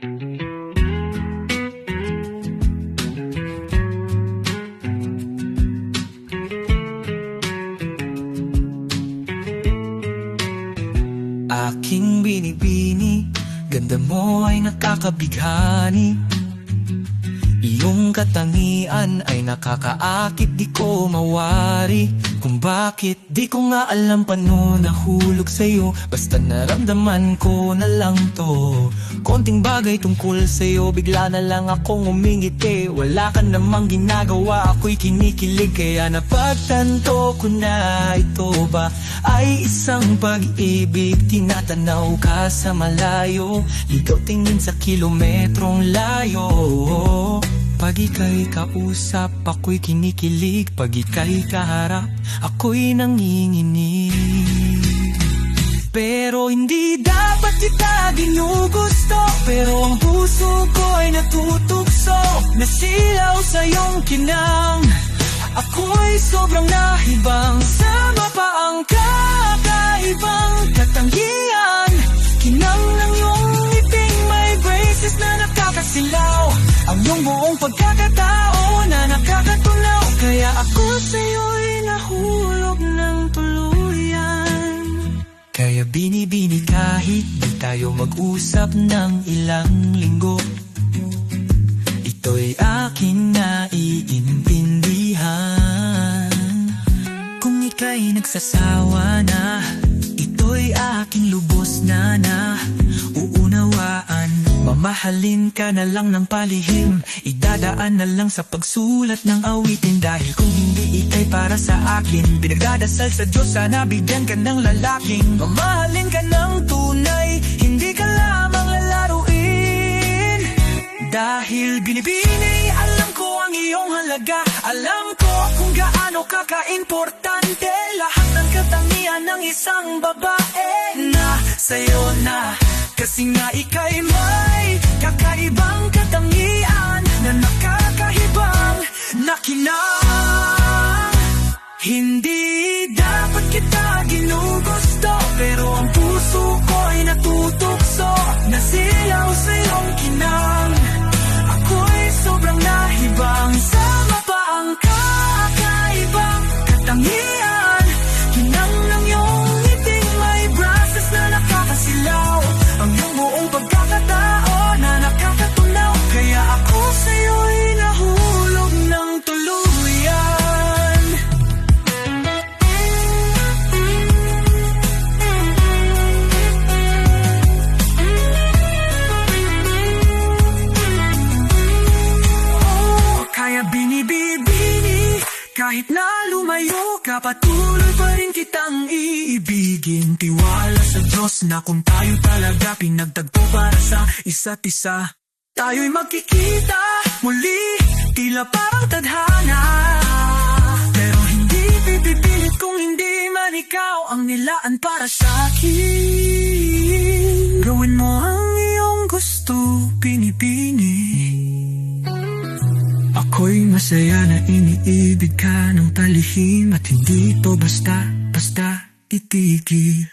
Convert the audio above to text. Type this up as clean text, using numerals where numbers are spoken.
Aking binibini, ganda mo ay nakakabighani. Iyong katangian ay nakakaakit, di ko mawari. Kung bakit di ko nga alam paano nahulog sa'yo. Basta naramdaman ko na lang to. Konting bagay tungkol sa'yo, bigla na lang akong umingiti. Wala ka namang ginagawa, ako'y kinikilig. Kaya napagtanto ko na ito ba ay isang pag-ibig. Tinatanaw ka sa malayo, ligaw tingin sa kilometrong layo. Pag ika'y kausap, ako'y kinikilig. Pag ika'y kaharap, ako'y nanginginig. Pero hindi dapat kita ginugusto, pero ang puso ko'y natutugso. Nasilaw sa iyong kinang, ako'y sobrang nahibang. Sama pa ang kakaibang katangian. Kinang ng iyong ngiting may braces na nakakasilaw. Ang iyong buong pagkakatao na nakakatunaw. Kaya ako sa'yo'y nahulog ng tuluyan. Kaya binibini kahit di tayo mag-usap ng ilang linggo, ito'y aking naiintindihan. Kung ika'y nagsasawa na, ito'y aking lubos na uunawaan. Mamahalin ka na lang ng palihim, idadaan na lang sa pagsulat ng awitin. Dahil kung hindi ika'y para sa akin, pinagdadasal sa Diyos sana bigyan ka ng lalaking mamahalin ka ng tunay, hindi ka lamang lalaruin. Dahil binibini, alam ko ang iyong halaga. Alam ko kung gaano ka ka-importante. Lahat ng katangian ng isang babae na sa'yo na. Kasi nga ika'y may kakaibang katangian na nakakahibang na kinang. Hindi dapat kita ginugusto, pero ang puso ko'y natutugso. Nasilaw sa iyong kinang, ako'y sobrang nahibang. Sama pa ang kakaibang katangian. Kinang ng iyong ngiting may braces na nakakasilaw. Ang iyong buong pagkakatao na nakakatunaw. Kaya ako sa'yo'y nahulog ng tuluyan. Oh, kaya binibini, kahit na lumayo ka, patuloy pa rin kitang iibigin. Tiwala sa Diyos na kung tayo talaga pinagtagpo para sa isa't isa, tayo'y magkikita muli, tila parang tadhana. Pero hindi pipipilit kung hindi man ikaw ang nilaan para sa'kin. Gawin mo ang iyong gusto, pinipini. Ako'y masaya na iniibig ka ng talihim, at hindi to basta-basta itigil.